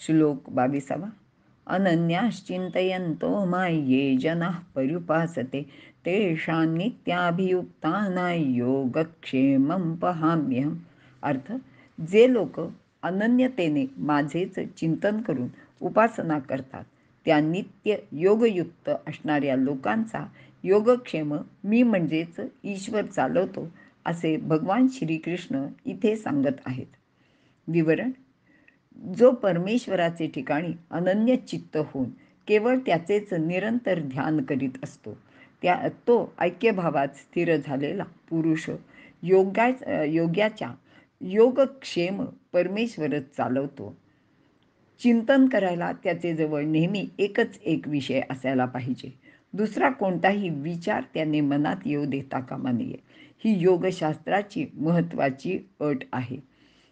श्लोक 22. अनन्याश्चिंतयन्तो ये जनाः पर्युपासते तेषां नित्याभियुक्तानां योगक्षेमं पहाम्यहम्. अर्थ, जे लोक अनन्यतेने माझेच चिंतन करून उपासना करतात त्या नित्य योगयुक्त असणाऱ्या लोकांचा योगक्षेम मी म्हणजेच ईश्वर चालवतो, असे भगवान श्रीकृष्ण इथे सांगत आहेत. विवरण: जो परमेश्वराचे ठिकाणी अनन्य चित्त होऊन केवळ त्याचेच निरंतर ध्यान करीत असतो, तो ऐक्यभावात स्थिर झालेला पुरुष योग्याच्या योगक्षेम परमेश्वरच चालवतो. चिंतन करायला त्याचे जवळ नेहमी एकच एक विषय असायला पाहिजे. दुसरा कोणताही विचार त्याने मनात येऊ देता कामा नये. ही योगशास्त्राची महत्त्वाची अट आहे.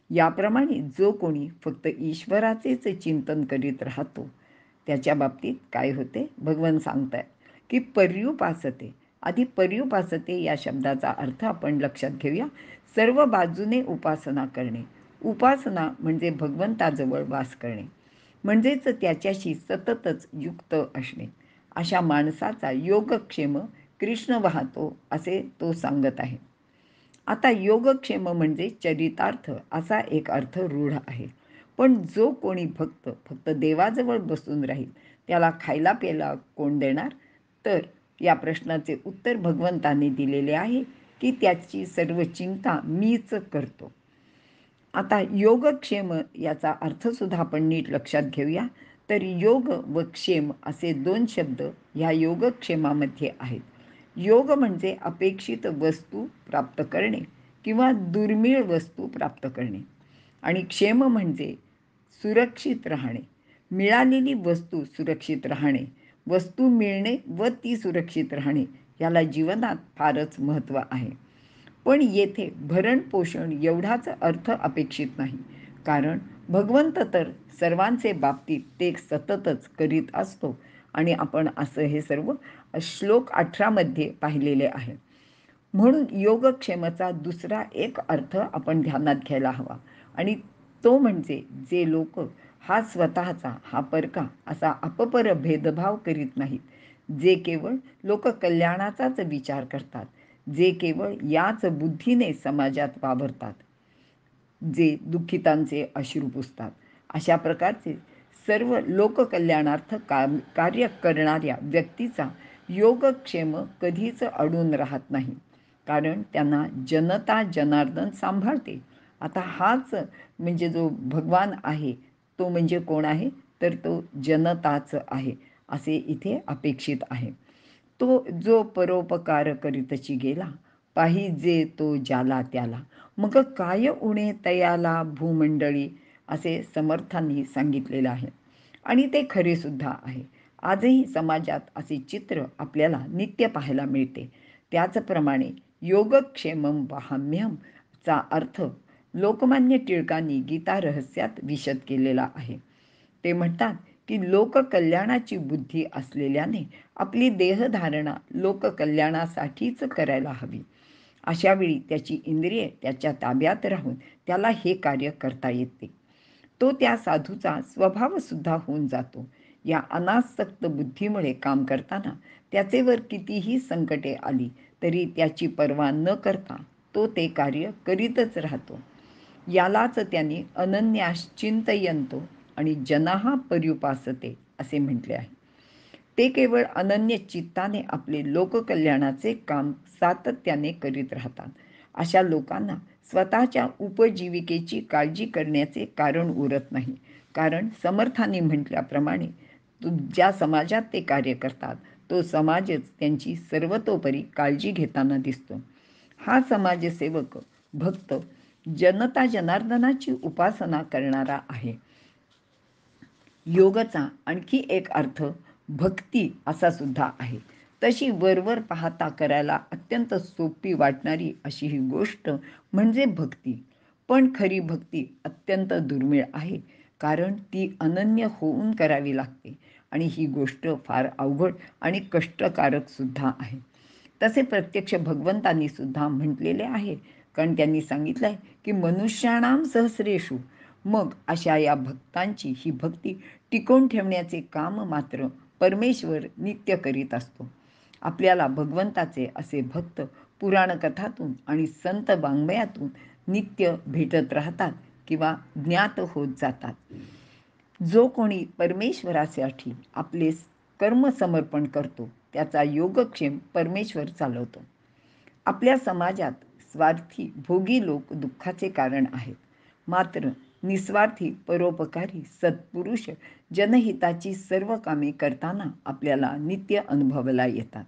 याप्रमाणे जो कोणी फक्त ईश्वराचेच चिंतन करीत राहतो त्याच्या बाबतीत काय होते, भगवान सांगतायत की पर्युपासते. आधी पर्युपासते या शब्दाचा अर्थ आपण लक्षात घेऊया. सर्व बाजूने उपासना करणे. उपासना म्हणजे भगवंताजवळ वास करणे, म्हणजेच त्याच्याशी सततच युक्त असणे. अशा माणसाचा योगक्षेम कृष्ण वाहतो असे तो सांगत आहे. आता योगक्षेम म्हणजे चरितार्थ असा एक अर्थ रूढ आहे. पण जो कोणी फक्त देवाजवळ बसून राहील त्याला खायला प्यायला कोण देणार? तर या प्रश्नाचे उत्तर भगवंताने दिलेले आहे की त्याची सर्व चिंता मीच करतो. आता योगक्षेम याचा अर्थसुद्धा आपण नीट लक्षात घेऊया. तर योग व क्षेम असे दोन शब्द ह्या योगक्षेमामध्ये आहेत. योग म्हणजे अपेक्षित वस्तू प्राप्त करणे किंवा दुर्मिळ वस्तू प्राप्त करणे, आणि क्षेम म्हणजे सुरक्षित राहणे, मिळालेली वस्तू सुरक्षित राहणे. वस्तू मिळणे व ती सुरक्षित राहणे याला जीवनात फारच महत्त्व आहे. पण येथे भरण पोषण एवढाच अर्थ अपेक्षित नाही, कारण भगवंत तर सर्वांचे बाबतीत ते सततच करीत असतो आणि आपण असं हे सर्व श्लोक 18 मध्ये पाहिलेले आहे. म्हणून योगक्षेमाचा दुसरा एक अर्थ आपण ध्यानात घ्यायला हवा, आणि तो म्हणजे जे लोक हा स्वतःचा हा परका असा अपपर भेदभाव करीत नाहीत, जे केवळ लोककल्याणाचाच विचार करतात, जे केवळ याच बुद्धीने समाजात वावरतात, जे दुःखितांचे अश्रू पुसतात, अशा प्रकारचे सर्व लोककल्याणार्थ कार्य करणाऱ्या व्यक्तीचा योगक्षेम कधीच अडून राहत नाही, कारण त्यांना जनता जनार्दन सांभाळते. आता हाच म्हणजे जो भगवान आहे तो म्हणजे कोण आहे, तर तो जनताच आहे असे इथे अपेक्षित आहे. तो जो परोपकार करीतची गेला, पाहिजे तो ज्याला त्याला, मग काय उणे तयाला भूमंडळी, असे समर्थांनी सांगितलेलं आहे. आणि ते खरे सुद्धा आहे. आजही समाजात असे चित्र आपल्याला नित्य पाहायला मिळते. त्याचप्रमाणे योगक्षेमम वहाम्यहम चा अर्थ लोकमान्य टिळकांनी गीता रहस्यात विशद केलेला आहे. ते म्हणतात की लोककल्याणाची बुद्धी असलेल्याने आपली देहधारणा लोककल्याणासाठीच करायला हवी. अशावेळी त्याची इंद्रिये त्याच्या ताब्यात राहून त्याला हे कार्य करता येते. तो त्या साधूचा स्वभावसुद्धा होऊन जातो. या अनासक्त बुद्धीमुळे काम करताना त्याचेवर कितीही संकटे आली तरी त्याची पर्वा न करता तो ते कार्य करीतच राहतो. यालाच त्यांनी अनन्याश्चिंतयन्तो आणि जनाः पर्युपासते असे म्हटले आहे. ते केवळ अनन्य चित्ताने आपले लोककल्याणाचे काम सातत्याने करीत राहतात. अशा लोकांना स्वतःच्या उपजीविकेची काळजी करण्याचे कारण उरत नाही, कारण समर्थांनी म्हटल्याप्रमाणे ज्या समाजात ते कार्य करतात तो समाजच त्यांची सर्वतोपरी काळजी घेताना दिसतो. हा समाजसेवक भक्त जनता जनार्दनाची उपासना करणारा आहे. योगाचा आणखी एक अर्थ भक्ती असा सुद्धा आहे. तशी वरवर पाहता करायला अत्यंत सोपी वाटणारी अशी ही गोष्ट म्हणजे भक्ती. पण खरी भक्ती अत्यंत दुर्मिळ आहे, कारण ती अनन्य होऊन करावी लागते आणि ही गोष्ट फार अवघड आणि कष्टकारक सुद्धा आहे. तसे प्रत्यक्ष भगवंतांनी सुद्धा म्हटलेले आहे, कारण त्यांनी सांगितलं आहे की मनुष्याणाम सहस्रेषु, मग अशा या भक्तांची ही भक्ती टिकवून ठेवण्याचे काम मात्र परमेश्वर नित्य करीत असतो. आपल्याला भगवंताचे असे भक्त पुराणकथातून आणि संत वाङ्मयातून नित्य भेटत राहतात किंवा ज्ञात होत जातात. जो कोणी परमेश्वरासाठी आपले कर्म समर्पण करतो त्याचा योगक्षेम परमेश्वर चालवतो. आपल्या समाजात स्वार्थी भोगी लोक दुःखाचे कारण आहेत, मात्र निस्वार्थी परोपकारी सत्पुरुष जनहिताची सर्व कामे करताना आपल्याला नित्य अनुभवाला येतात.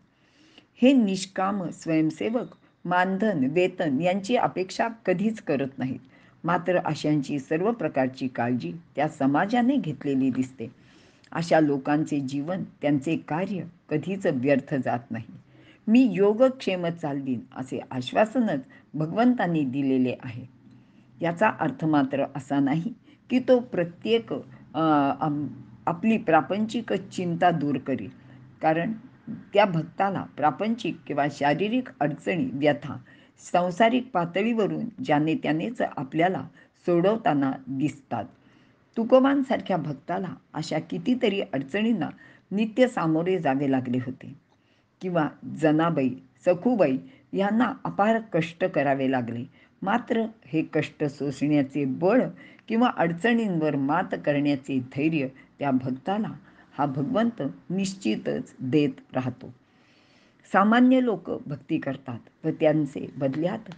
हे निष्काम स्वयंसेवक मानधन वेतन यांची अपेक्षा कधीच करत नाहीत, मात्र अशांची सर्व प्रकारची काळजी त्या समाजाने घेतलेली दिसते. अशा लोकांचे जीवन त्यांचे कार्य कधीच व्यर्थ जात नाही. मी योगक्षेम चालवीन असे आश्वासनच भगवंतांनी दिलेले आहे. याचा अर्थ मात्र असा नाही की तो प्रत्येक आपली प्रापंचिक चिंता दूर करील, कारण त्या भक्ताला प्रापंचिक किंवा शारीरिक अडचणी व्यथा सांसारिक पातळीवरून ज्याने त्यानेच आपल्याला सोडवताना दिसतात. तुकोबांसारख्या भक्ताला अशा कितीतरी अडचणींना नित्य सामोरे जावे लागले होते, किंवा जनाबाई सखूबाई यांना अपार कष्ट करावे लागले, मात्र हे कष्ट सोसण्याचे बळ किंवा अडचणींवर मात करण्याचे धैर्य त्या भक्ताला हा भगवंत निश्चितच देत राहतो. सामान्य लोक भक्ती करतात व त्यांचे बदल्यात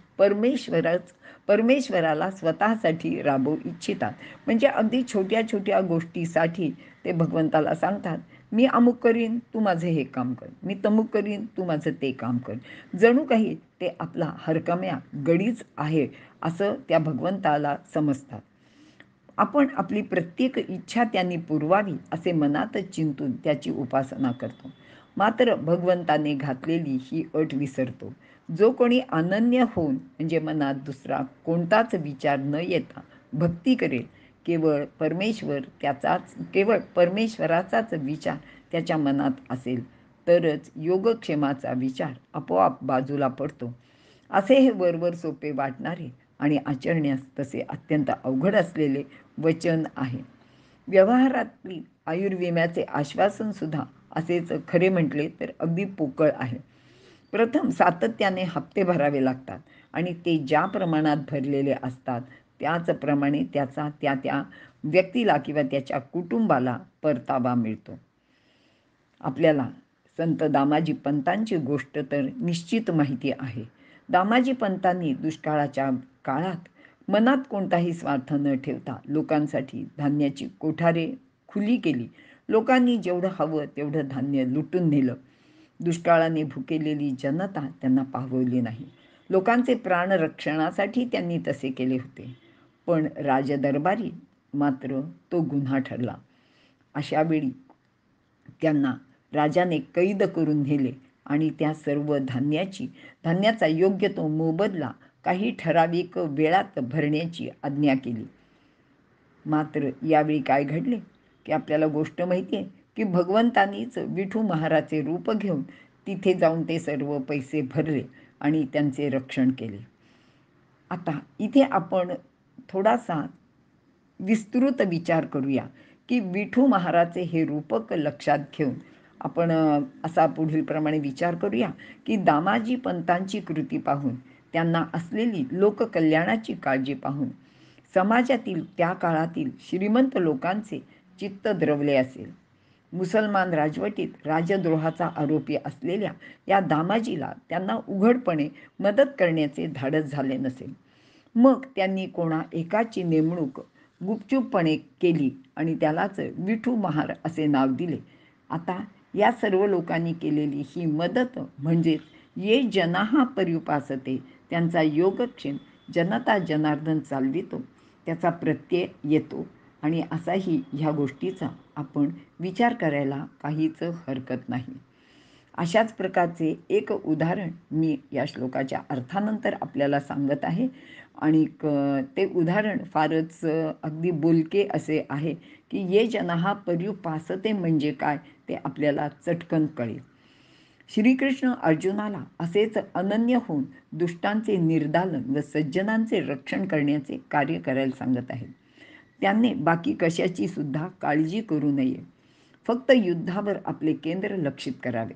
परमेश्वराला स्वतःसाठी राबवू इच्छितात. म्हणजे अगदी छोट्या छोट्या गोष्टीसाठी ते भगवंताला सांगतात, मी अमुक करीन तू माझे हे काम कर, मी तमुक करीन तू माझं ते काम कर. जणू काही ते आपला हरकम्या गडीच आहे असं त्या भगवंताला समजतात. आपण आपली प्रत्येक इच्छा त्यांनी पुरवावी असे मनातच चिंतून त्याची उपासना करतो, मात्र भगवंताने घातलेली ही अट विसरतो. जो कोणी अनन्य होऊन म्हणजे मनात दुसरा कोणताच विचार न येता भक्ती करेल, केवळ परमेश्वराचाच विचार त्याच्या मनात असेल तरच योगक्षेमाचा विचार आपोआप बाजूला पडतो. असे हे वरवर सोपे वाटणारे आणि आचरण्यास तसे अत्यंत अवघड असलेले वचन आहे. व्यवहारातली आयुर्विम्याचे आश्वासन सुद्धा असेच खरे म्हटले तर अगदी पोकळ आहे. प्रथम सातत्याने हप्ते भरावे लागतात आणि ते ज्या प्रमाणात भरलेले असतात त्याचप्रमाणे त्याचा त्या व्यक्तीला किंवा त्याच्या कुटुंबाला परतावा मिळतो. आपल्याला संत दामाजी पंतांची गोष्ट तर निश्चित माहिती आहे. दामाजी पंतांनी दुष्काळाच्या काळात मनात कोणताही स्वार्थ न ठेवता लोकांसाठी धान्याची कोठारे खुली केली. लोकांनी जेवढं हवं तेवढं धान्य लुटून नेलं. दुष्काळाने भुकेलेली जनता त्यांना पाहवली नाही. लोकांचे प्राणरक्षणासाठी त्यांनी तसे केले होते, पण राजदरबारी मात्र तो गुन्हा ठरला. अशावेळी त्यांना राजाने कैद करून नेले आणि त्या सर्व धान्याचा योग्य तो मोबदला काही ठराविक वेळात भरण्याची आज्ञा केली. मात्र यावेळी काय घडले की आपल्याला गोष्ट माहिती आहे की भगवंतानीच विठू महाराचे रूप घेऊन तिथे जाऊन ते सर्व पैसे भरले आणि त्यांचे रक्षण केले. आता इथे आपण थोडासा विस्तृत विचार करूया की विठू महाराचे हे रूपक लक्षात घेऊन आपण असा पुढील प्रमाणे विचार करूया की दामाजी पंतांची कृती पाहून, त्यांना असलेली लोककल्याणाची काळजी पाहून समाजातील त्या काळातील श्रीमंत लोकांचे चित्त द्रवले असेल. मुसलमान राजवटीत राजद्रोहाचा आरोपी असलेल्या या दामाजीला त्यांना उघडपणे मदत करण्याचे धाडस झाले नसेल. मग त्यांनी कोणा एकाची नेमणूक गुपचूपपणे केली आणि त्यालाच विठू महार असे नाव दिले. आता या सर्व लोकांनी केलेली ही मदत म्हणजेच ये जनाहा पर्युपासते, त्यांचा योगक्षेम जनता जनार्दन चालवितो त्याचा प्रत्यय येतो आणि असाही ह्या गोष्टीचा आपण विचार करायला काहीच हरकत नाही. अशाच प्रकारचे एक उदाहरण मी या श्लोकाच्या अर्थानंतर आपल्याला सांगत आहे आणि ते उदाहरण फारच अगदी बोलके असे आहे की ये जनाहा पर्युपासते म्हणजे काय ते आपल्याला चटकन कळेल. श्रीकृष्ण अर्जुनाला असेच अनन्य होऊन दुष्टांचे निर्दालन व सज्जनांचे रक्षण करण्याचे कार्य करायला सांगत आहेत. त्याने बाकी कशाची सुद्धा काळजी करू नये. फक्त युद्धावर आपले केंद्र लक्षित करावे.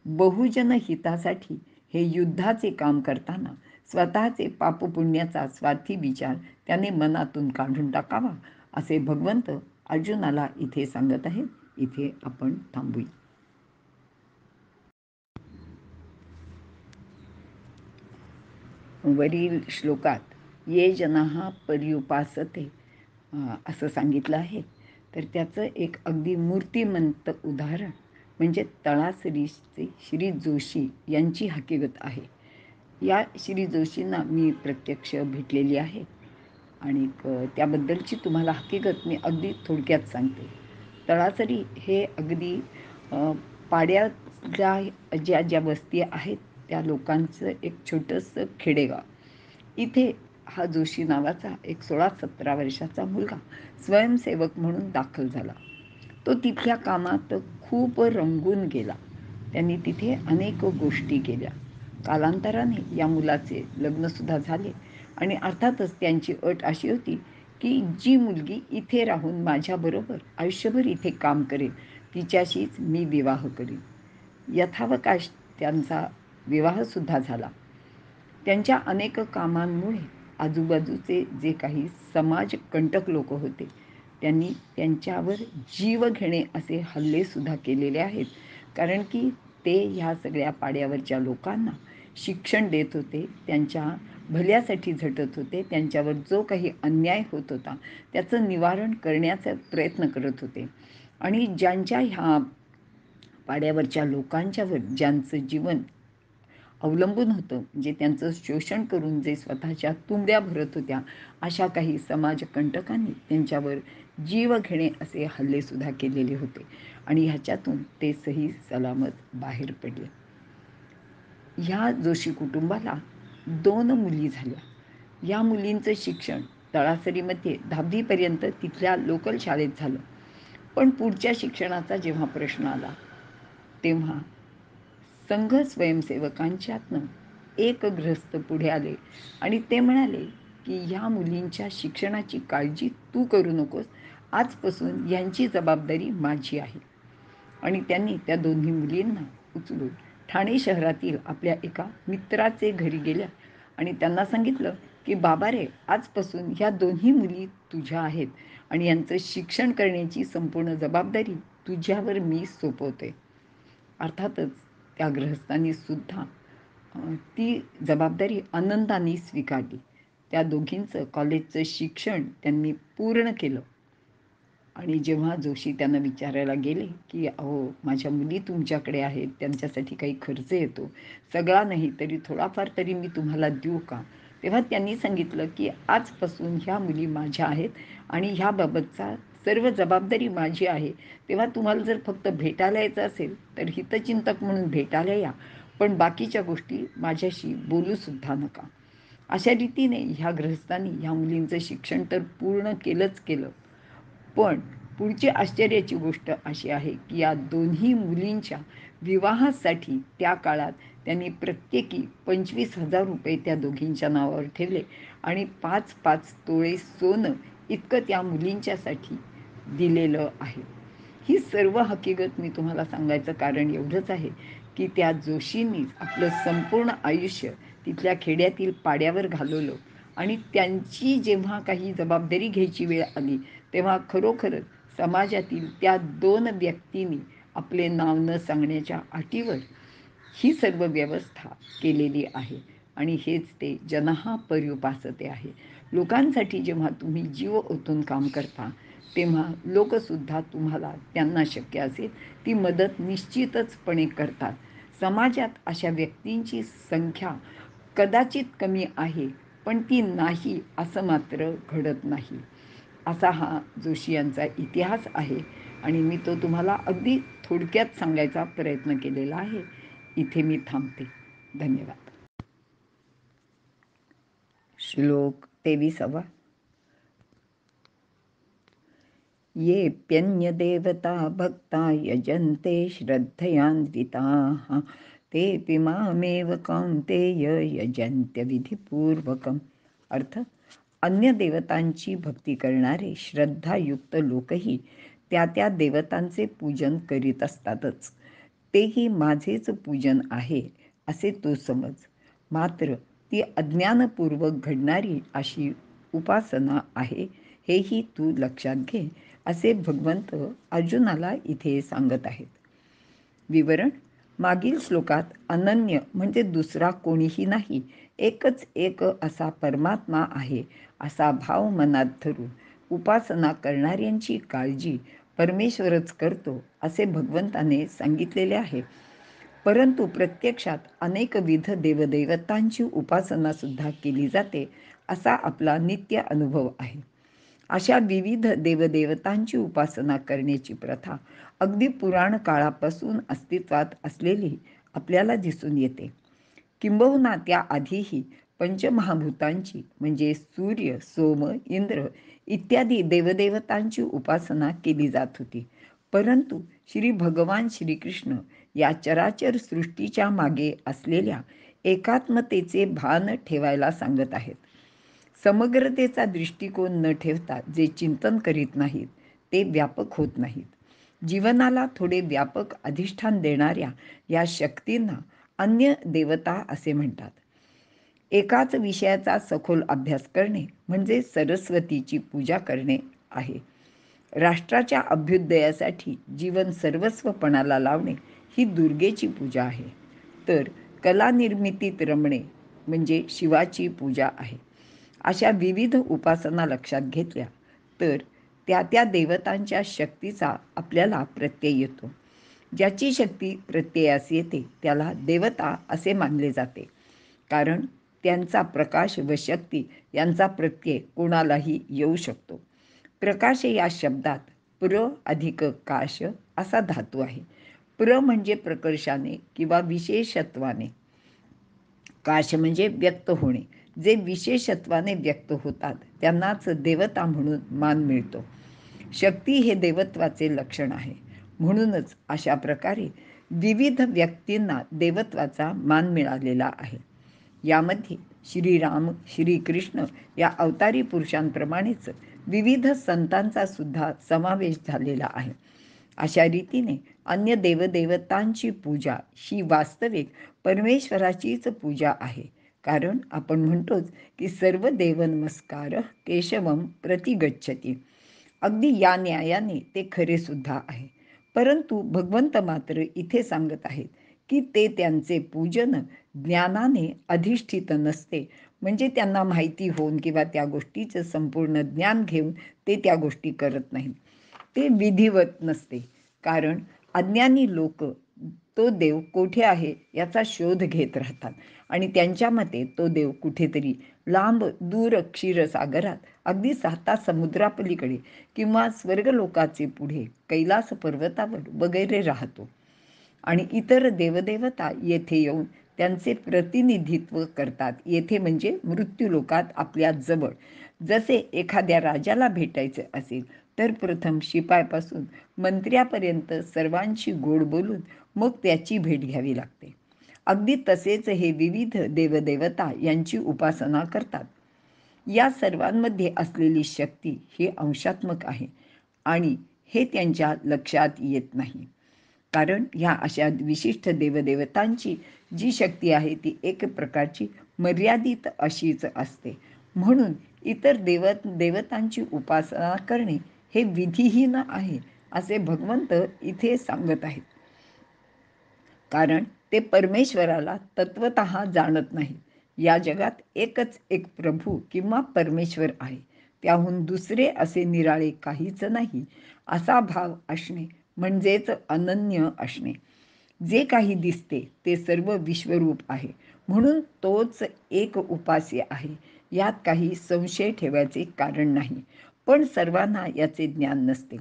बहुजन हितासाठी हे युद्धाचे काम करताना स्वतःचे पापपुण्याचा स्वार्थी विचार त्याने मनातून काढून टाकावा, असे भगवंत अर्जुनाला इथे सांगत आहेत. इथे आपण थांबूया. वरील श्लोकात ये जनाः पर्युपासते असं सांगितलं आहे. तर त्याचं एक अगदी मूर्तिमंत उदाहरण म्हणजे तळासरीचे श्री जोशी यांची हकीकत आहे. या श्री जोशींना मी प्रत्यक्ष भेटलेली आहे आणि त्याबद्दलची तुम्हाला हकीकत मी अगदी थोडक्यात सांगते. तळासरी हे अगदी पाड्याच्या ज्या वस्ती आहेत त्या लोकांचं एक छोटंसं खेडेगाव. इथे हा जोशी नावाचा एक 16-17 वर्षाचा मुलगा स्वयंसेवक म्हणून दाखल झाला. तो तिथल्या कामात खूप रंगून गेला. त्यांनी तिथे अनेक गोष्टी केल्या. कालांतराने या मुलाचे लग्नसुद्धा झाले आणि अर्थातच त्यांची अट अशी होती की जी मुलगी इथे राहून माझ्याबरोबर आयुष्यभर इथे काम करेल तिच्याशीच मी विवाह करीन. यथावकाश त्यांचा विवाहसुद्धा झाला. त्यांच्या अनेक कामांमुळे आजूबाजूचे जे काही समाजकंटक लोक होते त्यांनी त्यांच्यावर जीवघेणे असे हल्लेसुद्धा केलेले आहेत. कारण की ते ह्या सगळ्या पाड्यावरच्या लोकांना शिक्षण देत होते, त्यांच्या भल्यासाठी झटत होते, त्यांच्यावर जो काही अन्याय होत होता त्याचं निवारण करण्याचा प्रयत्न करत होते. आणि ज्यांच्या ह्या पाड्यावरच्या लोकांच्यावर ज्यांचं जीवन अवलंबून होतं, म्हणजे त्यांचं शोषण करून जे स्वतःच्या तुंब्या भरत होत्या, अशा काही समाजकंटकांनी त्यांच्यावर जीवघेणे असे हल्लेसुद्धा केलेले होते आणि ह्याच्यातून ते सही सलामत बाहेर पडले. ह्या जोशी कुटुंबाला 2 मुली झाल्या. या मुलींचं शिक्षण तळासरीमध्ये 10वीपर्यंत तिथल्या लोकल शाळेत झालं. पण पुढच्या शिक्षणाचा जेव्हा प्रश्न आला तेव्हा संघ स्वयंसेवकांच्यातनं एक गृहस्थ पुढे आले आणि ते म्हणाले की ह्या मुलींच्या शिक्षणाची काळजी तू करू नकोस, आजपासून यांची जबाबदारी माझी आहे. आणि त्यांनी त्या दोन्ही मुलींना उचलून ठाणे शहरातील आपल्या एका मित्राचे घरी गेल्या आणि त्यांना सांगितलं की बाबा रे, आजपासून ह्या दोन्ही मुली तुझ्या आहेत आणि यांचं शिक्षण करण्याची संपूर्ण जबाबदारी तुझ्यावर मी सोपवते. अर्थातच त्या गृहस्थांनी सुद्धा ती जबाबदारी आनंदाने स्वीकारली. त्या दोघींचं कॉलेजचं शिक्षण त्यांनी पूर्ण केलं. आणि जेव्हा जोशी त्यांना विचारायला गेले की अहो, माझ्या मुली तुमच्याकडे आहेत, त्यांच्यासाठी काही खर्च येतो, सगळा नाही तरी थोडाफार तरी मी तुम्हाला देऊ का? तेव्हा त्यांनी सांगितलं की आजपासून ह्या मुली माझ्या आहेत आणि ह्याबाबतचा सर्व जबाबदारी माझी आहे. तेव्हा तुम्हाला जर फक्त भेटायला यायचं असेल तर हितचिंतक म्हणून भेटायला या, पण बाकीच्या गोष्टी माझ्याशी बोलूसुद्धा नका. अशा रीतीने ह्या गृहस्थांनी ह्या मुलींचं शिक्षण तर पूर्ण केलंच केलं. पण पुढची आश्चर्याची गोष्ट अशी आहे की या दोन्ही मुलींच्या विवाहासाठी त्या काळात त्यांनी प्रत्येकी 25,000 रुपये त्या दोघींच्या नावावर ठेवले आणि 5-5 तोळे सोनं इतकं त्या मुलींच्यासाठी दिलेलं आहे. ही सर्व हकीकत मी तुम्हाला सांगायचं कारण एवढंच आहे की त्या जोशींनी आपलं संपूर्ण आयुष्य तिथल्या खेड्यातील पाड्यावर घालवलं आणि त्यांची जेव्हा काही जबाबदारी घ्यायची वेळ आली तेव्हा खरोखरच समाजातील त्या 2 व्यक्तींनी आपले नाव न सांगण्याच्या अटीवर ही सर्व व्यवस्था केलेली आहे. आणि हेच ते जनः पर्युपासते आहे. लोकांसाठी जेव्हा तुम्ही जीव ओतून काम करता तेव्हा लोकसुद्धा तुम्हाला त्यांना शक्य असेल ती मदत निश्चितचपणे करतात. समाजात अशा व्यक्तींची संख्या कदाचित कमी आहे, पण ती नाही असं मात्र घडत नाही. असा हा जोशी यांचा इतिहास आहे आणि मी तो तुम्हाला अगदी थोडक्यात सांगायचा प्रयत्न केलेला आहे. इथे मी थांबते. धन्यवाद. श्लोक 23. येऽप्यन्यदेवता भक्ता यजन्ते श्रद्धयान्विताः तेऽपि मामेव कौन्तेय यजन्त्य विधिपूर्वकम्. अर्थ, अन्य देवतांची भक्ती करणारे श्रद्धायुक्त लोकही त्या त्या देवतांचे पूजन करीत असतातच. तेही माझेच पूजन आहे असे तो समज. मात्र ती अज्ञानपूर्वक घडणारी अशी उपासना आहे, हेही तू लक्षात घे, असे भगवंत अर्जुनाला इथे सांगत आहेत. विवरण: मागील श्लोकात अनन्य म्हणजे दुसरा कोणीही नाही, एकच एक असा परमात्मा आहे असा भाव मनात धरून उपासना करणाऱ्यांची काळजी परमेश्वरच करतो असे भगवंताने सांगितलेले आहे. परंतु प्रत्यक्षात अनेकविध देवदेवतांची उपासनासुद्धा केली जाते असा आपला नित्य अनुभव आहे. अशा विविध देवदेवतांची उपासना करण्याची प्रथा अगदी पुराण काळापासून अस्तित्वात असलेली आपल्याला दिसून येते. किंबहुना त्याआधीही पंचमहाभूतांची म्हणजे सूर्य, सोम, इंद्र इत्यादी देवदेवतांची उपासना केली जात होती. परंतु श्री भगवान श्रीकृष्ण या चराचर सृष्टीच्या मागे असलेल्या एकात्मतेचे भान ठेवायला सांगत आहेत. समग्रतेचा दृष्टिकोन न ठेवता जे चिंतन करीत नाहीत ते व्यापक होत नाहीत. जीवनाला थोडे व्यापक अधिष्ठान देणाऱ्या या शक्तींना अन्य देवता असे म्हणतात. एकाच विषयाचा सखोल अभ्यास करणे म्हणजे सरस्वतीची पूजा करणे आहे. राष्ट्राच्या अभ्युदयासाठी जीवन सर्वस्व पणाला लावणे ही दुर्गेची पूजा आहे. तर कलानिर्मितीत रमणे म्हणजे शिवाची पूजा आहे. अशा विविध उपासना लक्षात घेतल्या तर त्या त्या देवतांच्या शक्तीचा आपल्याला प्रत्यय येतो. ज्याची शक्ती प्रत्ययास येते त्याला देवता असे मानले जाते, कारण त्यांचा प्रकाश व शक्ती यांचा प्रत्यय कोणालाही येऊ शकतो. प्रकाश या शब्दात प्र अधिक काश असा धातू आहे. प्र म्हणजे प्रकर्षाने किंवा विशेषत्वाने, काश म्हणजे व्यक्त होणे. जे विशेषत्वाने व्यक्त होतात त्यांनाच देवता म्हणून मान मिळतो. शक्ती हे देवत्वाचे लक्षण आहे. म्हणूनच अशा प्रकारे विविध व्यक्तींना देवत्वाचा मान मिळालेला आहे. यामध्ये श्रीराम, श्रीकृष्ण या अवतारी पुरुषांप्रमाणेच विविध संतांचा सुद्धा समावेश झालेला आहे. अशा रीतीने अन्य देवदेवतांची पूजा ही वास्तविक परमेश्वराचीच पूजा आहे. कारण आपण म्हणतोच की सर्व देव नमस्कार केशवम प्रतिगच्छती. अगदी या न्यायाने ते खरे सुद्धा आहे. परंतु भगवंत मात्र इथे सांगत आहेत की ते त्यांचे पूजन ज्ञानाने अधिष्ठित नसते. म्हणजे त्यांना माहिती होऊन किंवा त्या गोष्टीचं संपूर्ण ज्ञान घेऊन ते त्या गोष्टी करत नाहीत. ते विधिवत नसते. कारण अज्ञानी लोक तो देव कोठे आहे याचा शोध घेत राहतात आणि त्यांच्या मते तो देव कुठेतरी लांब दूर क्षीरसागरात, अगदी 7 समुद्रापलीकडे किंवा स्वर्गलोकाचे पुढे कैलास पर्वतावर वगैरे राहतो आणि इतर देवदेवता येथे येऊन त्यांचे प्रतिनिधित्व करतात. येथे म्हणजे मृत्यूलोकात आपल्या जवळ. जसे एखाद्या राजाला भेटायचे असेल तर प्रथम शिपायापासून मंत्र्यापर्यंत सर्वांशी गोड बोलून मग त्याची भेट घ्यावी लागते. अगदी तसेच हे विविध देवदेवता यांची उपासना करतात. या सर्वांमध्ये असलेली शक्ती ही अंशात्मक आहे आणि हे त्यांच्या लक्षात येत नाही. कारण ह्या अशा विशिष्ट देवदेवतांची जी शक्ती आहे ती एक प्रकारची मर्यादित अशीच असते. म्हणून इतर देवतांची उपासना करणे हे विधिहीन आहे असे भगवंत इथे सांगत आहेत. कारण ते परमेश्वराला तत्वतः जाणत नाही. या जगात एकच एक प्रभू किंवा परमेश्वर आहे, त्याहून दुसरे असे निराळे काहीच नाही असा भाव असणे म्हणजेच अनन्य असणे. जे काही दिसते ते सर्व विश्वरूप आहे, म्हणून तोच एक उपास्य आहे, यात काही संशय ठेवायचे कारण नाही. पण सर्वांना याचे ज्ञान नसते.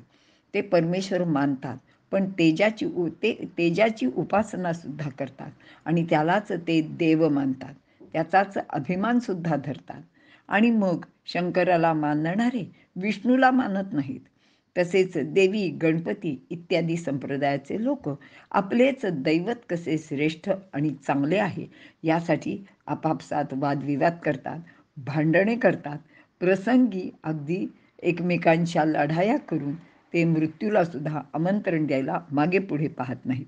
ते परमेश्वर मानतात पण तेजाची उपासना सुद्धा करतात आणि त्यालाच ते देव मानतात, त्याचाच अभिमान सुद्धा धरतात आणि मग शंकराला मानणारे विष्णूला मानत नाहीत. तसेच देवी, गणपती इत्यादी संप्रदायाचे लोक आपलेच दैवत कसे श्रेष्ठ आणि चांगले आहे यासाठी आपापसात वादविवाद करतात, भांडणे करतात. प्रसंगी अगदी एकमेकांच्या लढाया करून ते मृत्यूला सुद्धा आमंत्रण द्यायला मागे पुढे पाहत नाहीत.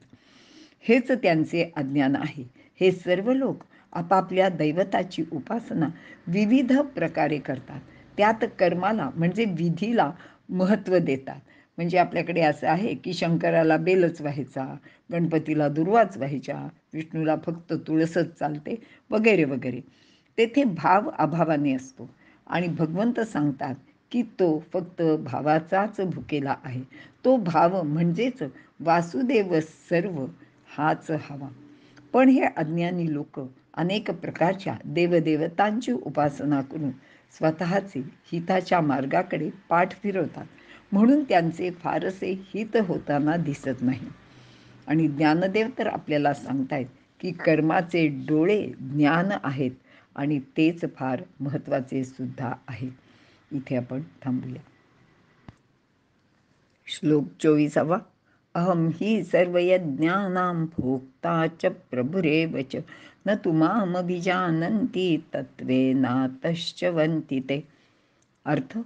हेच त्यांचे अज्ञान आहे. हे सर्व लोक आपापल्या दैवताची उपासना विविध प्रकारे करतात. त्यात कर्माला म्हणजे विधीला महत्त्व देतात. म्हणजे आपल्याकडे असं आहे की शंकराला बेलच व्हायचा, गणपतीला दुर्वाच व्हायच्या, विष्णूला फक्त तुळसच चालते, वगैरे वगैरे. तेथे भाव अभावाने असतो आणि भगवंत सांगतात की तो फक्त भावाचाच भुकेला आहे. तो भाव म्हणजेच वासुदेव सर्व हाच हवा. पण हे अज्ञानी लोक अनेक प्रकारच्या देवदेवतांची उपासना करून स्वतःचे हिताच्या मार्गाकडे पाठ फिरवतात, म्हणून त्यांचे फारसे हित होताना दिसत नाही. आणि ज्ञानदेव तर आपल्याला सांगतायत की कर्माचे डोळे ज्ञान आहेत आणि तेच फार महत्त्वाचे सुद्धा आहे. इथे आपण थांबूया. श्लोक 24. अहम ही सर्वयज्ञानां भोक्ता च प्रभुरेव च न तु मामभिजानन्ति तत्त्वेनातश्च वन्ति ते. अर्थ,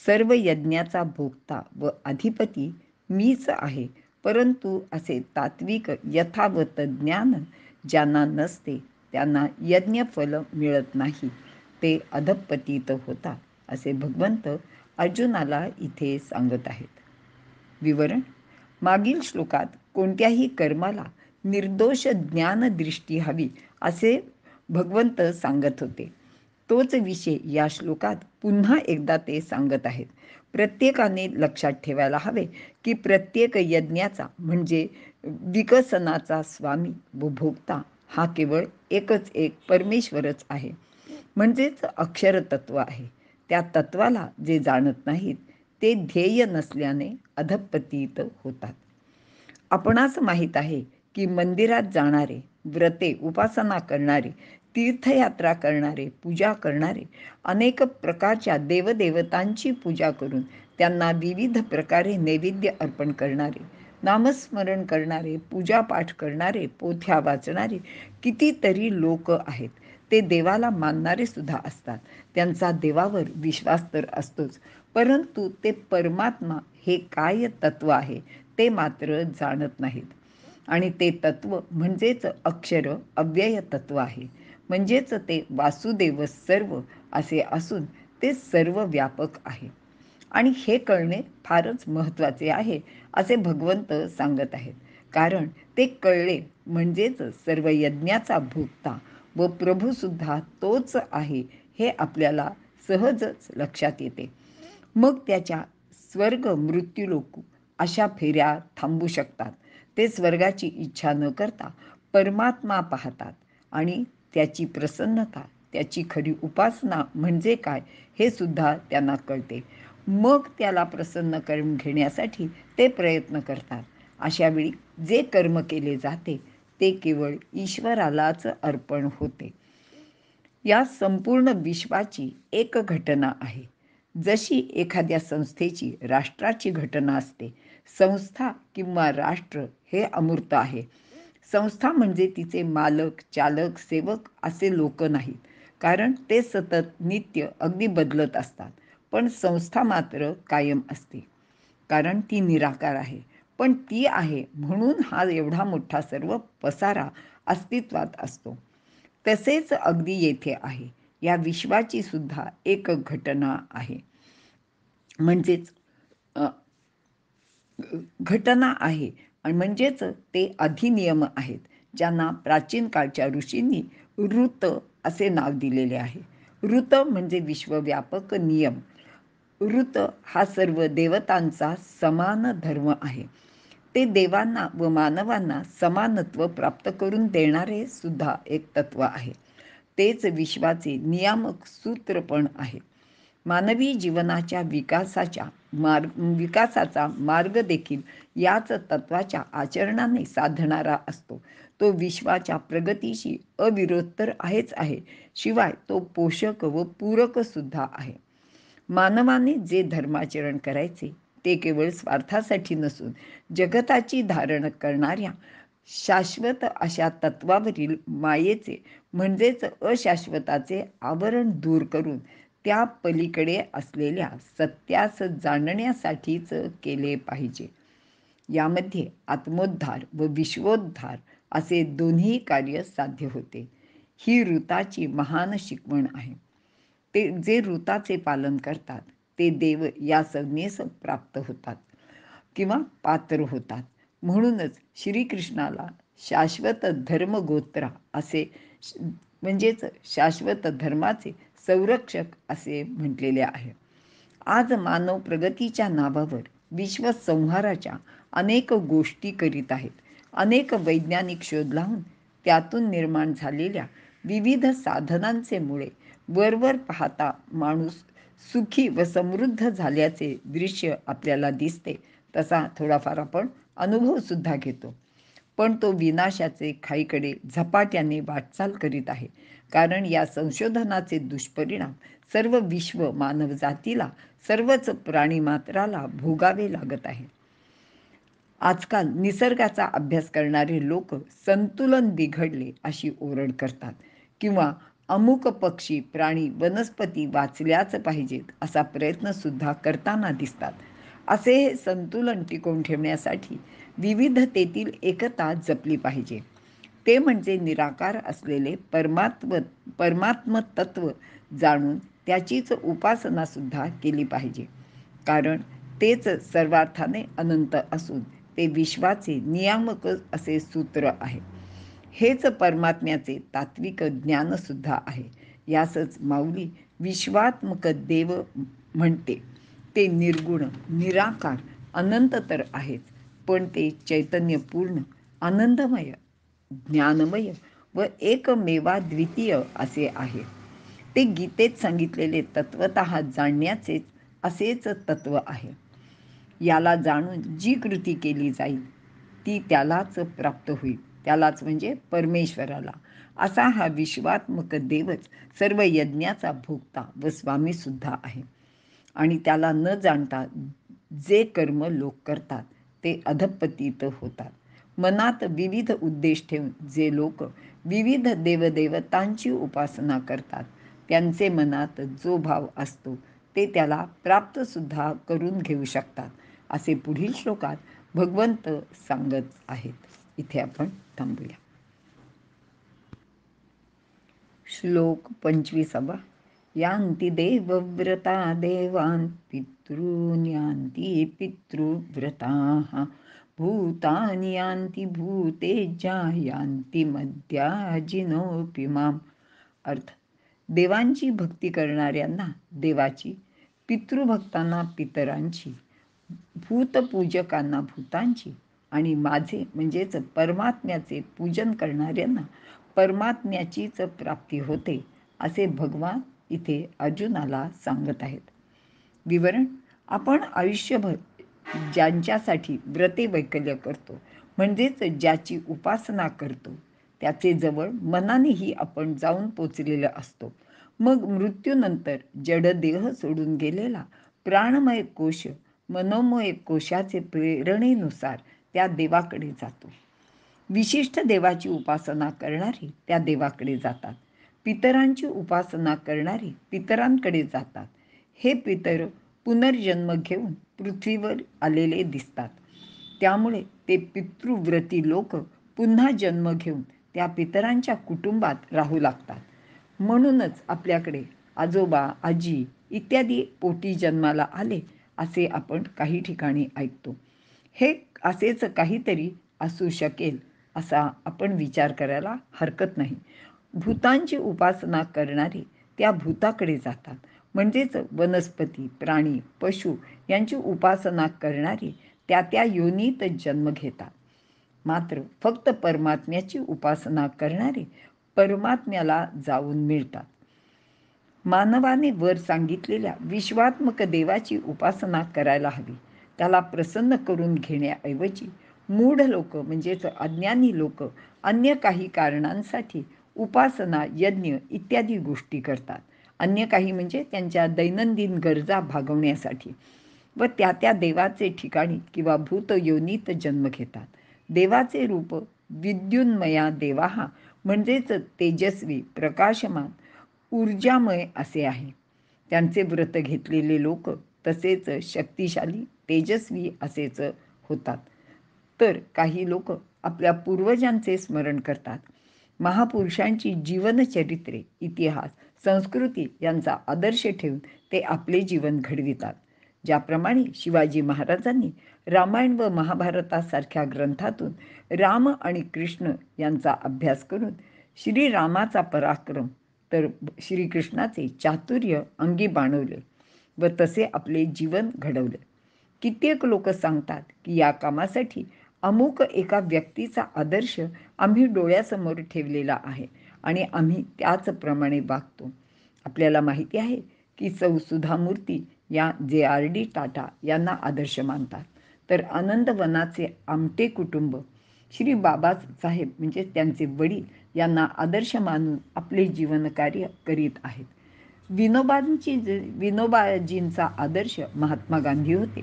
सर्व यज्ञाचा भोक्ता व अधिपती मीच आहे, परंतु असे तात्विक यथावत ज्ञान ज्यांना नसते त्यांना यज्ञफल मिळत नाही, ते अधपतित होतात, असे भगवंत अर्जुनाला इथे सांगत आहेत. विवरण. मागील श्लोकात कोणत्याही कर्माला निर्दोष ज्ञानदृष्टी हवी असे भगवंत सांगत होते. तोच विषय या श्लोकात पुन्हा एकदा ते सांगत आहेत. प्रत्येकाने लक्षात ठेवायला हवे की प्रत्येक यज्ञाचा म्हणजे विकसनाचा स्वामी व भोक्ता हा केवळ एकच एक परमेश्वरच आहे, म्हणजेच अक्षरतत्व आहे. त्या तत्वाला जे जाणत नाहीत ते ध्येय नसल्याने अधपतित होतात. आपणास माहीत आहे की मंदिरात जाणारे, व्रते उपासना करणारे, तीर्थयात्रा करणारे, पूजा करणारे, अनेक प्रकारच्या देवदेवतांची पूजा करून त्यांना विविध प्रकारे नैवेद्य अर्पण करणारे, नामस्मरण करणारे, पूजापाठ करणारे, पोथ्या वाचणारे कितीतरी लोक आहेत. ते देवाला मानणारे सुद्धा असतात. त्यांचा देवावर विश्वास तर असतोच, परंतु ते परमात्मा हे काय तत्व आहे ते मात्र जाणत नाहीत. आणि ते तत्व म्हणजेच अक्षर अव्यय तत्व आहे. म्हणजेच ते वासुदेव सर्व असे असून ते सर्व व्यापक आहे. आणि हे कळणे फारच महत्त्वाचे आहे असे भगवंत सांगत आहेत. कारण ते कळले म्हणजेच सर्व यज्ञाचा भोक्ता व प्रभूसुद्धा तोच आहे हे आपल्याला सहजच लक्षात येते. मग त्याच्या स्वर्ग मृत्यूलोक अशा फेऱ्या थांबू शकतात. ते स्वर्गाची इच्छा न करता परमात्मा पाहतात आणि त्याची प्रसन्नता, त्याची खरी उपासना म्हणजे काय हे सुद्धा त्यांना कळते. मग त्याला प्रसन्न करून घेण्यासाठी ते प्रयत्न करतात. अशावेळी जे कर्म केले जाते ते केवळ ईश्वरालाच अर्पण होते. या संपूर्ण विश्वाची एक घटना आहे. जशी एखाद्या संस्थेची, राष्ट्राची घटना असते. संस्था किंवा राष्ट्र हे अमूर्त आहे. संस्था म्हणजे तिचे मालक, चालक, सेवक असे लोक नाहीत, कारण ते सतत नित्य अगदी बदलत असतात. पण संस्था मात्र कायम असते, कारण ती निराकार आहे. पण ती आहे म्हणून हा एवढा मोठा सर्व पसारा अस्तित्वात असतो. तसेच अगदी येथे आहे. या विश्वाची सुद्धा एक घटना आहे. म्हणजेच घटना आहे आणि म्हणजेच ते अधिनियम आहेत, ज्यांना प्राचीन काळच्या ऋषींनी ऋत असे नाव दिलेले आहे. ऋत म्हणजे विश्वव्यापक नियम. ऋत हा सर्व देवतांचा समान धर्म आहे. ते देवांना व मानवांना समानत्व प्राप्त करून देणारे सुद्धा एक तत्व आहे. तेच विश्वाचे नियामक सूत्र पण आहे. मानवी जीवनाच्या विकासाचा मार्ग देखील याच तत्वाच्या आचरणाने साधणारा असतो. तो विश्वाच्या प्रगतीशी अविरोध तर आहेच आहे, शिवाय तो पोषक व पूरक सुद्धा आहे. मानवाने जे धर्माचरण करायचे ते केवळ स्वार्थासाठी नसून जगताची धारण करणाऱ्या शाश्वत अशा तत्वावरील मायेचे म्हणजेच अशाश्वताचे आवरण दूर करून त्या पलीकडे असलेल्या सत्यास जाणण्यासाठीच केले पाहिजे. यामध्ये आत्मोद्धार व विश्वोद्धार असे दोन्ही कार्य साध्य होते. ही ऋताची महान शिकवण आहे. ते जे ऋताचे पालन करतात ते देव या संज्ञेस प्राप्त होतात किंवा पात्र होतात. म्हणूनच श्रीकृष्णाला शाश्वत धर्मगोत्रा असे म्हणजेच शाश्वत धर्माचे संरक्षक असे म्हटलेले आहे. आज मानव प्रगतीच्या नावावर विश्वसंहाराच्या अनेक गोष्टी करीत आहेत. अनेक वैज्ञानिक शोध लावून त्यातून निर्माण झालेल्या विविध साधनांचे मुळे वरवर पाहता माणूस सुखी व समृद्ध झाल्याचे दृश्य आपल्याला दिसते. तसा थोडाफार आपण अनुभवसुद्धा घेतो. पण तो विनाशाचे खाईकडे झपाट्याने वाटचाल करीत आहे. कारण या संशोधनाचे दुष्परिणाम सर्व विश्व मानवजातीला, सर्वच प्राणीमात्राला भोगावे लागत आहे. आजकाल निसर्गाचा अभ्यास करणारे लोक संतुलन बिघडले अशी ओरड करतात किंवा अमुक पक्षी, प्राणी, वनस्पती वाचल्याच पाहिजेत असा प्रयत्न सुद्धा करताना दिसतात. असे हे संतुलन टिकवून ठेवण्यासाठी विविधतेतील एकता जपली पाहिजे. ते म्हणजे निराकार असलेले परमात्म तत्व जाणून त्याचीच उपासना सुद्धा केली पाहिजे. कारण तेच सर्वार्थाने अनंत असून ते विश्वाचे नियामक असे सूत्र आहे. हेच परमात्म्याचे तात्विक ज्ञानसुद्धा आहे. यासच माऊली विश्वात्मक देव म्हणते. ते निर्गुण, निराकार, अनंत तर आहेच, पण ते चैतन्यपूर्ण, आनंदमय, ज्ञानमय व एकमेवाद्वितीय असे आहे. ते गीतेत सांगितलेले तत्वतः जाणण्याचे असेच तत्व आहे. याला जाणून जी कृती केली जाईल ती त्यालाच प्राप्त होईल, त्यालाच म्हणजे परमेश्वराला. असा हा विश्वात्मक देवच सर्व यज्ञाचा भोक्ता व स्वामी सुद्धा आहे. आणि त्याला न जाणता जे कर्म लोक करतात ते अधपतित होतात. मनात विविध उद्देश ठेवून जे लोक विविध देवदेवतांची उपासना करतात त्यांचे मनात जो भाव असतो ते त्याला प्राप्तसुद्धा करून घेऊ शकतात असे पुढील श्लोकात भगवंत सांगत आहेत. इथे आपण थांबूया. श्लोक 25. यान्ति देवव्रता देवान् पितॄन् यान्ति पितृव्रताः भूतानि यान्ति भूतेज्या यान्ति मद्याजिनोऽपि माम्. अर्थ: देवांची भक्ती करणाऱ्यांना देवाची, पितृभक्तांना पितरांची, भूतपूजकांना भूतांची आणि माझे म्हणजेच परमात्म्याचे पूजन करणाऱ्यांना परमात्म्याचीच प्राप्ती होते असे भगवान इथे अर्जुनाला सांगत आहेत. विवरण: आपण आयुष्यभर ज्यांच्यासाठी व्रते वैकल्य करतो म्हणजेच ज्याची उपासना करतो त्याचे जवळ मनानेही आपण जाऊन पोचलेलं असतो. मग मृत्यूनंतर जडदेह सोडून गेलेला प्राणमय कोश मनोमय कोशाचे प्रेरणेनुसार त्या देवाकडे जातो. विशिष्ट देवाची उपासना करणारे त्या देवाकडे जातात. पितरांची उपासना करणारे पितरांकडे जातात. हे पितर पुनर्जन्म घेऊन पृथ्वीवर आलेले दिसतात. त्यामुळे ते पितृव्रती लोक पुन्हा जन्म घेऊन त्या पितरांच्या कुटुंबात राहू लागतात. म्हणूनच आपल्याकडे आजोबा, आजी इत्यादी पोटी जन्माला आले असे आपण काही ठिकाणी ऐकतो. हे असेच काहीतरी असू शकेल असा आपण विचार करायला हरकत नाही. भूतांची उपासना करणारे त्या भूताकडे जातात. म्हणजेच वनस्पती, प्राणी, पशु यांची उपासना करणारे त्या त्या योनीत जन्म घेतात. मात्र फक्त परमात्म्याची उपासना करणारे परमात्म्याला जाऊन मिळतात. मानवाने वर सांगितलेल्या विश्वात्मक देवाची उपासना करायला हवी. त्याला प्रसन्न करून घेण्याऐवजी मूढ लोक म्हणजेच अज्ञानी लोक अन्य काही कारणांसाठी उपासना, यज्ञ इत्यादी गोष्टी करतात. अन्य काही म्हणजे त्यांच्या दैनंदिन गरजा भागवण्यासाठी व त्या त्या देवाचे ठिकाणी किंवा भूतयोनीत जन्म घेतात. देवाचे रूप विद्युन्मया देवाहा म्हणजेच तेजस्वी, प्रकाशमान, ऊर्जामय असे आहे. त्यांचे व्रत घेतलेले लोक तसेच शक्तिशाली तेजस्वी असेच होतात. तर काही लोक आपल्या पूर्वजांचे स्मरण करतात. महापुरुषांची जीवनचरित्रे, इतिहास, संस्कृती यांचा आदर्श ठेवून ते आपले जीवन घडवितात. ज्याप्रमाणे शिवाजी महाराजांनी रामायण व महाभारतासारख्या ग्रंथातून राम आणि कृष्ण यांचा अभ्यास करून श्रीरामाचा पराक्रम तर श्रीकृष्णाचे चातुर्य अंगी बाणवले व तसे आपले जीवन घडवले. कित्येक लोक सांगतात की या कामासाठी अमुक एका व्यक्तीचा आदर्श आम्ही डोळ्यासमोर ठेवलेला आहे आणि आम्ही त्याचप्रमाणे वागतो. आपल्याला माहिती आहे की सौ सुधा मूर्ती या JRD टाटा यांना आदर्श मानतात. तर आनंदवनाचे आमटे कुटुंब श्री बाबासाहेब म्हणजे त्यांचे वडील यांना आदर्श मानून आपले जीवनकार्य करीत आहेत. विनोबाजींचा आदर्श महात्मा गांधी होते.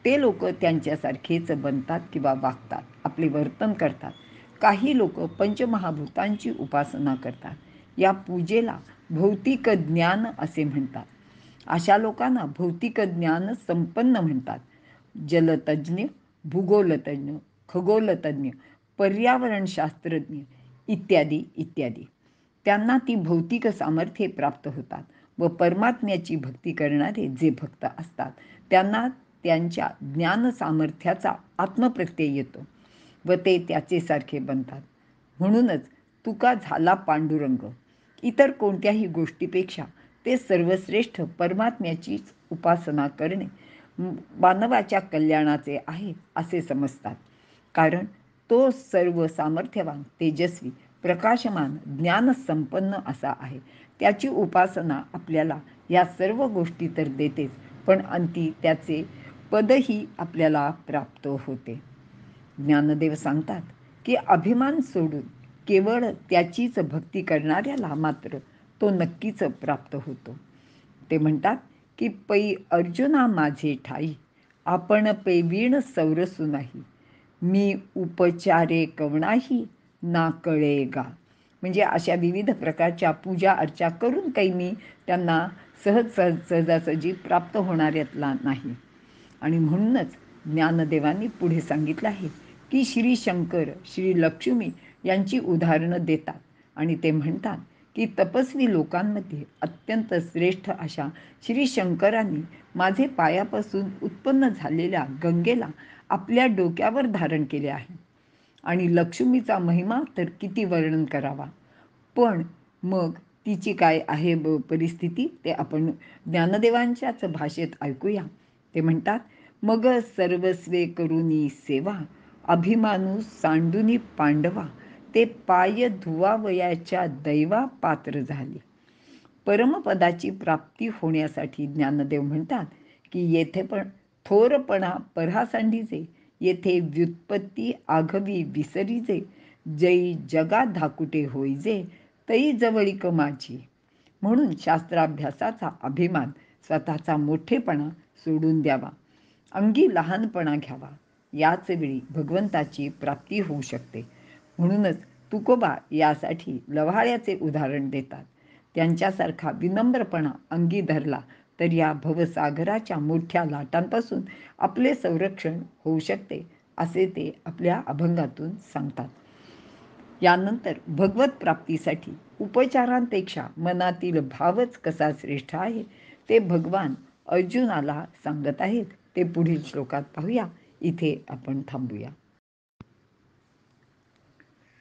ते लोक त्यांच्यासारखेच बनतात किंवा वागतात, आपले वर्तन करतात. काही लोक पंचमहाभूतांची उपासना करतात. या पूजेला भौतिक ज्ञान असे म्हणतात. अशा लोकांना भौतिक ज्ञान संपन्न म्हणतात. जलतज्ज्ञ, भूगोलतज्ञ, खगोलतज्ञ, पर्यावरणशास्त्रज्ञ इत्यादी इत्यादी. त्यांना ती भौतिक सामर्थ्ये प्राप्त होतात व परमात्म्याची भक्ती करणारे जे भक्त असतात त्यांना त्यांच्या ज्ञान सामर्थ्याचा आत्मप्रत्यय येतो व ते त्याचे सारखे बनतात. म्हणूनच तुका झाला पांडुरंग. इतर कोणत्याही गोष्टीपेक्षा ते सर्वश्रेष्ठ परमात्म्याचीच उपासना करणे मानवाच्या कल्याणाचे आहे असे समजतात. कारण तो सर्व सामर्थ्यवान, तेजस्वी, प्रकाशमान, ज्ञानसंपन्न असा आहे. त्याची उपासना आपल्याला या सर्व गोष्टी तर देतेच, पण अंती त्याचे पदही आपल्याला प्राप्त होते. ज्ञानदेव सांगतात की अभिमान सोडून केवळ त्याचीच भक्ती करणाऱ्याला मात्र तो नक्कीच प्राप्त होतो. ते म्हणतात की पै अर्जुना माझे ठाई, आपण पेवीण सौरसू नाही, मी उपचारे कवणाही ना कळेगा. म्हणजे अशा विविध प्रकारच्या पूजा अर्चा करून काही मी त्यांना सहजासहजी प्राप्त होणाऱ्यातला नाही. आणि म्हणूनच ज्ञानदेवांनी पुढे सांगितलं आहे की श्री शंकर, श्री लक्ष्मी यांची उदाहरणं देतात आणि ते म्हणतात की तपस्वी लोकांमध्ये अत्यंत श्रेष्ठ अशा श्री शंकरांनी माझे पायापासून उत्पन्न झालेल्या गंगेला आपल्या डोक्यावर धारण केले आहे. आणि लक्ष्मीचा महिमा तर किती वर्णन करावा. पण मग तिची काय आहे परिस्थिती ते आपण ज्ञानदेवांच्याच भाषेत ऐकूया. ते म्हणतात, मग सर्वस्वे करुनी सेवा, अभिमानू सांडुनी पांडवा, ते पाय धुवावयाच्या दैवा पात्र झाले. परमपदाची प्राप्ती होण्यासाठी ज्ञानदेव म्हणतात की येथे पण थोरपणा परासांडीजे, येथे व्युत्पत्ती आघवी विसरीजे, जै जगा धाकुटे होईजे, तई जवळीक माझी. म्हणून शास्त्राभ्यासाचा अभिमान, स्वतःचा मोठेपणा सोडून द्यावा, अंगी लहानपणा घ्यावा. याच वेळी भगवंताची प्राप्ती होऊ शकते. म्हणूनच तुकोबा यासाठी लव्हाळ्याचे उदाहरण देतात. त्यांच्यासारखा विनम्रपणा अंगी धरला तर या भवसागराच्या मोठ्या लाटांपासून आपले संरक्षण होऊ शकते असे ते आपल्या अभंगातून सांगतात. यानंतर भगवत प्राप्तीसाठी उपचारांपेक्षा मनातील भावच कसा श्रेष्ठ आहे ते भगवान अर्जुनाला सांगत आहेत. ते पुढील श्लोकात पाहूया. इथे आपण थांबूया.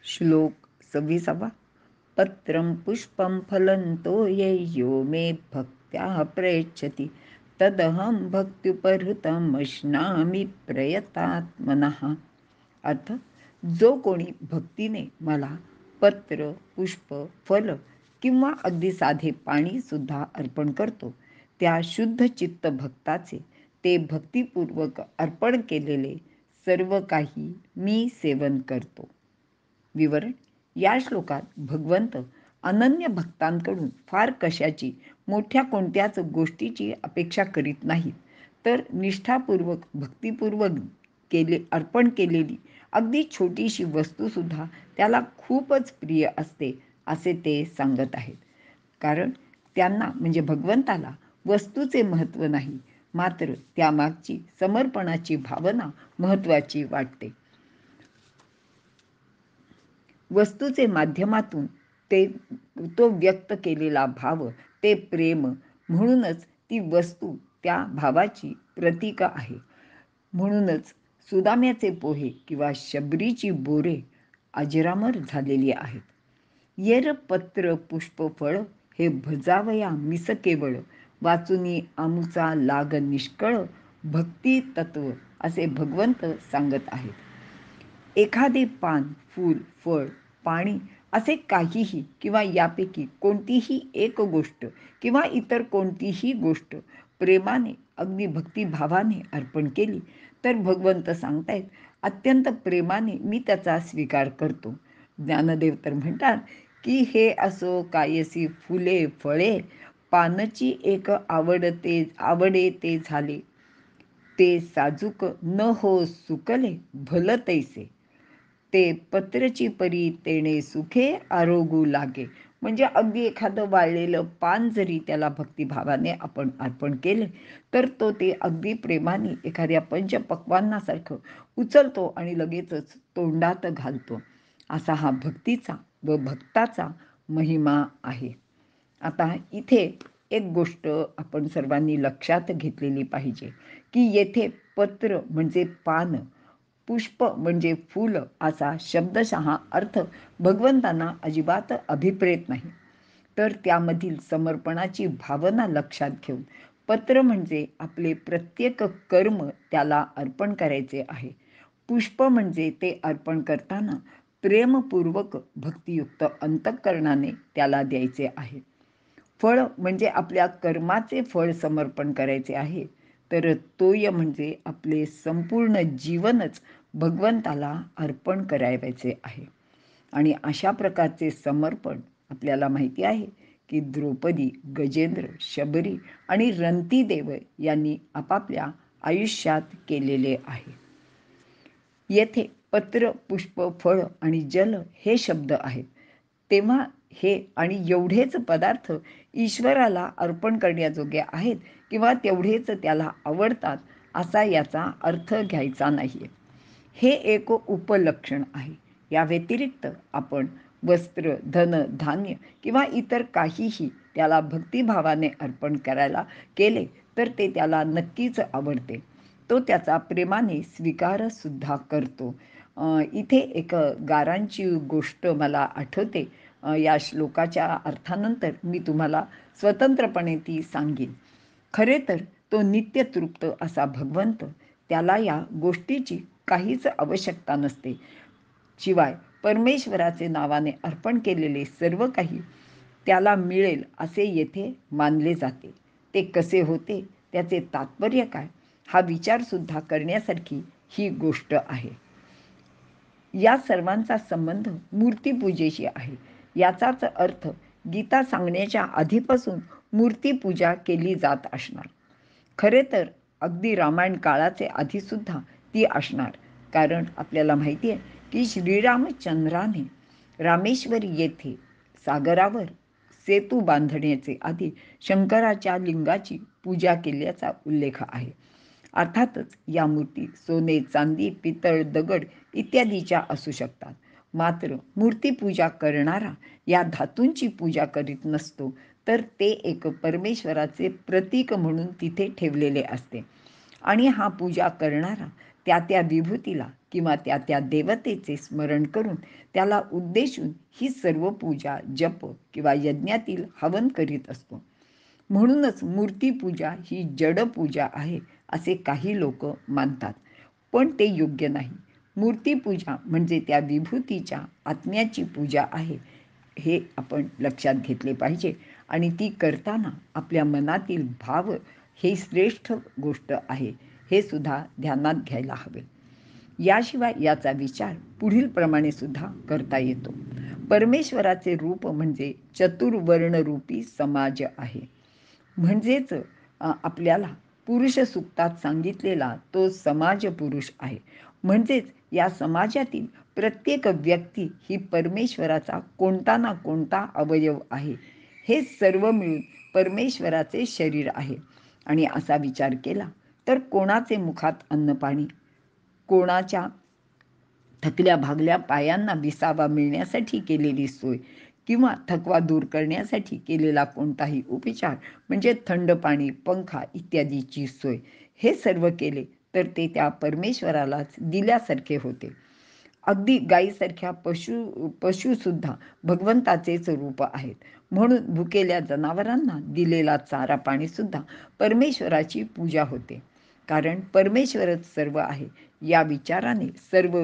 श्लोक 26. पत्रं पुष्पं फलं तोये यो मे भक्त्या प्रयच्छति तदहं भक्त्युपहृतम् अश्नामि प्रयतात्मनः. अर्थ, जो कोणी भक्तीने मला पत्र, पुष्प, फल किंवा अगदी साधे पाणी सुद्धा अर्पण करतो, त्या शुद्ध चित्त भक्ताचे ते भक्तिपूर्वक अर्पण केलेले सर्व काही मी सेवन करतो. विवरण. या श्लोकात भगवंत अनन्य भक्तांकडून फार कशाची, मोठ्या कोणत्याच गोष्टीची अपेक्षा करीत नाहीत, तर निष्ठापूर्वक भक्तिपूर्वक अर्पण केलेली अगदी छोटीशी वस्तूसुद्धा त्याला खूपच प्रिय असते असे ते सांगत आहेत. कारण त्यांना म्हणजे भगवंताला वस्तूचे महत्त्व नाही, मात्र त्यामागची समर्पणाची भावना महत्त्वाची वाटते. वस्तूचे माध्यमातून तो व्यक्त केलेला भाव ते प्रेम, म्हणूनच ती वस्तू त्या भावाची प्रतीक आहे. म्हणूनच सुदाम्याचे पोहे किंवा शबरीची बोरे अजरामर झालेली आहेत. येर पत्र पुष्प फळ हे भजावया मिस केवळ, वाचुनी आमुचा लाग निष्कळ, भक्ती तत्व असे भगवंत सांगत आहेत. एखादे पान, फूल, फळ, पाणी असे काहीही किंवा यापैकी कोणतीही एक गोष्ट किंवा इतर कोणतीही गोष्ट प्रेमाने अगदी भक्तिभावाने अर्पण केली तर भगवंत सांगतायत, अत्यंत प्रेमाने मी त्याचा स्वीकार करतो. ज्ञानदेव तर म्हणतात की हे असो कायसी फुले फळे, पानची एक आवडे ते झाले, ते साजूक न हो सुकले भल तैसे, ते पत्रची परी तेणे सुखे आरोगू लागे. म्हणजे अगदी एखादं वाळलेलं पान जरी त्याला भक्तिभावाने आपण अर्पण केले तर तो ते अगदी प्रेमाने एखाद्या पंचपक्वान्नासारखं उचलतो आणि लगेचच तोंडात घालतो. असा हा भक्तीचा व भक्ताचा महिमा आहे. आता इथे एक गोष्ट आपण सर्वांनी लक्षात घेतलेली पाहिजे की येथे पत्र म्हणजे पान, पुष्प म्हणजे फूल असा शब्दशः अर्थ भगवंतांना अजिबात अभिप्रेत नाही. तर त्यामधील समर्पणाची भावना लक्षात घेऊन पत्र म्हणजे आपले प्रत्येक कर्म त्याला अर्पण करायचे आहे. पुष्प म्हणजे ते अर्पण करताना प्रेमपूर्वक भक्तियुक्त अंतःकरणाने त्याला द्यायचे आहे. फळ म्हणजे आपल्या कर्माचे फळ समर्पण करायचे आहे. तर तोय म्हणजे आपले संपूर्ण जीवनच भगवंताला अर्पण करायचे आहे. आणि अशा प्रकारचे समर्पण आपल्याला माहिती आहे की द्रौपदी, गजेंद्र, शबरी आणि रंतीदेव यांनी आपापल्या आयुष्यात केलेले आहे. येथे पत्र, पुष्प, फळ आणि जल हे शब्द आहेत. तेव्हा हे आणि एवढेच पदार्थ ईश्वराला अर्पण करण्याजोगे आहेत किंवा तेवढेच त्याला आवडतात असा याचा अर्थ घ्यायचा नाही. हे एक उपलक्षण आहे. या व्यतिरिक्त आपण वस्त्र, धन, धान्य किंवा इतर काहीही त्याला भक्तिभावाने अर्पण करायला केले तर ते त्याला नक्कीच आवडते. तो त्याचा प्रेमाने स्वीकार सुद्धा करतो. इथे एक गारांची गोष्ट मला आठवते. या श्लोकाच्या अर्थानंतर मी तुम्हाला स्वतंत्रपणे ती सांगेन. खरे तर तो नित्यतृप्त असा भगवंत, त्याला या गोष्टीची काहीच आवश्यकता नसते. शिवाय परमेश्वराचे नावाने अर्पण केलेले सर्व काही त्याला मिळेल असे येथे मानले जाते. ते कसे होते, त्याचे तात्पर्य काय, हा विचारसुद्धा करण्यासारखी ही गोष्ट आहे. या सर्वांचा संबंध मूर्तीपूजेशी आहे. याचाच अर्थ गीता सांगण्याच्या आधीपासून मूर्तीपूजा केली जात असणार. खरे तर अगदी रामायण काळाचे आधीसुद्धा ती असणार. कारण आपल्याला माहिती आहे की श्रीरामचंद्राने रामेश्वरी येथे सागरावर सेतू बांधण्याचे आधी शंकराच्या लिंगाची पूजा केल्याचा उल्लेख आहे. अर्थातच या मूर्ती सोने, चांदी, पितळ, दगड इत्यादीच्या असू शकतात. मात्र मूर्तीपूजा करणारा या धातूंची पूजा करीत नसतो, तर ते एक परमेश्वराचे प्रतीक म्हणून तिथे ठेवलेले असते. आणि हा पूजा करणारा त्या त्या विभूतीला किंवा त्या त्या देवतेचे स्मरण करून त्याला उद्देशून ही सर्व पूजा, जप किंवा यज्ञातील हवन करीत असतो. म्हणूनच मूर्तीपूजा ही जडपूजा आहे असे काही लोक मानतात. पण ते योग्य नाही. मूर्तीपूजा म्हणजे त्या विभूतीच्या आत्म्याची पूजा आहे, हे आपण लक्षात घेतले पाहिजे. आणि ती करताना आपल्या मनातील भाव हे श्रेष्ठ गोष्ट आहे, हे सुद्धा ध्यानात घ्यायला हवे. याशिवाय याचा विचार पुढील प्रमाणे सुद्धा करता येतो. परमेश्वराचे रूप म्हणजे चतुर्वर्णरूपी समाज आहे. म्हणजेच आपल्याला पुरुष सूक्तात सांगितलेला तो समाज पुरुष आहे. म्हणजेच या समाजातील प्रत्येक व्यक्ती ही परमेश्वराचा कोणता ना कोणता अवयव आहे. हे सर्व मिळून परमेश्वराचे शरीर आहे. आणि असा विचार केला तर कोणाचे मुखात अन्नपाणी, कोणाच्या थकल्या भागल्या पायांना विसावा मिळण्यासाठी केलेली सोय, किंवा थकवा दूर करण्यासाठी केलेला कोणताही उपचार म्हणजे थंड पाणी, पंखा इत्यादीची सोय, हे सर्व केले तर ते त्या परमेश्वरालाच दिल्यासारखे होते. अगदी गायीसारख्या पशुसुद्धा भगवंताचेच रूप आहेत. म्हणून भुकेल्या जनावरांना दिलेला चारा पाणीसुद्धा परमेश्वराची पूजा होते. कारण परमेश्वरच सर्व आहे या विचाराने सर्व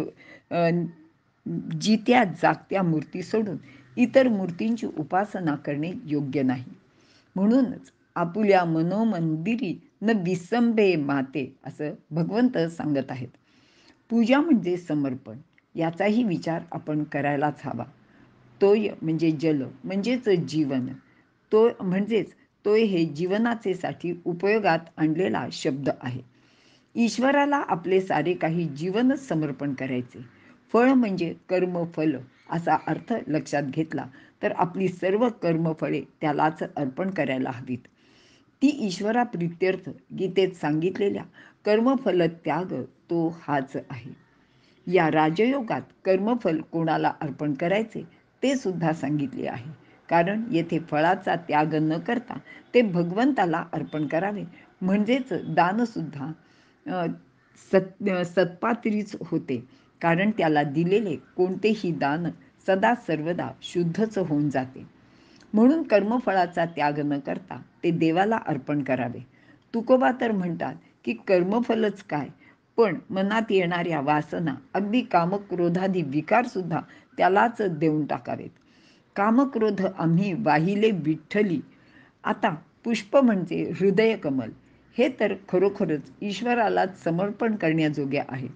जित्या जागत्या मूर्ती सोडून इतर मूर्तींची उपासना करणे योग्य नाही. म्हणूनच आपुल्या मनोमंदिरी न विसंबे माते असं भगवंत सांगत आहेत. पूजा म्हणजे समर्पण, याचाही विचार आपण करायलाच हवा. तोय म्हणजे जल म्हणजेच जीवन, तोय हे जीवनाचे साठी उपयोगात आणलेला शब्द आहे. ईश्वराला आपले सारे काही जीवनच समर्पण करायचे. फळ म्हणजे कर्मफल असा अर्थ लक्षात घेतला तर आपली सर्व कर्मफळे त्यालाच अर्पण करायला हवीत. ती ईश्वराप्रित्यर्थ गीतेत सांगितलेल्या कर्मफल त्याग तो हाच आहे. या राजयोगात कर्मफल कोणाला अर्पण करायचे ते सुद्धा सांगितले आहे. कारण येथे फळाचा त्याग न करता ते भगवंताला अर्पण करावे, म्हणजेच दानसुद्धा सत्पात्रीच होते. कारण त्याला दिलेले कोणतेही दान सदा सर्वदा शुद्धच होऊन जाते. म्हणून कर्मफळाचा त्याग न करता ते देवाला अर्पण करावे. तुकोबा तर म्हणतात की कर्मफलच काय, पण मनात येणाऱ्या वासना, अगदी कामक्रोधादी विकारसुद्धा त्यालाच देऊन टाकावेत. कामक्रोध आम्ही वाहिले विठ्ठली. आता पुष्प म्हणजे हृदयकमल, हे तर खरोखरच ईश्वरालाच समर्पण करण्याजोगे आहे.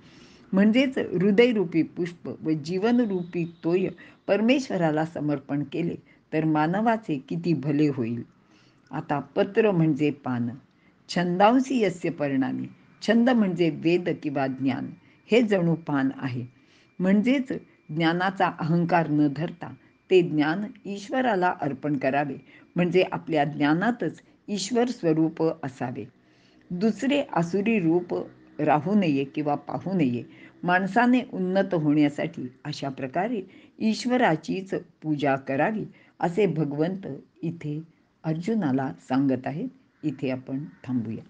म्हणजेच हृदयरूपी पुष्प व जीवनरूपी तोय परमेश्वराला समर्पण केले तर मानवाचे किती भले होईल. आता पत्र म्हणजे पान, छंदांसी यस्य पर्णानी, छंद म्हणजे वेद किंवा ज्ञान, हे जणू पान आहे. म्हणजेच ज्ञानाचा अहंकार न धरता ते ज्ञान ईश्वराला अर्पण करावे, म्हणजे आपल्या ज्ञानातच ईश्वर स्वरूप असावे. दुसरे आसुरी रूप राहू नये किंवा पाहू नये. माणसाने उन्नत होण्यासाठी अशा प्रकारे ईश्वराचीच पूजा करावी असे भगवंत इथे अर्जुनाला सांगत आहेत. इथे आपण थांबूया.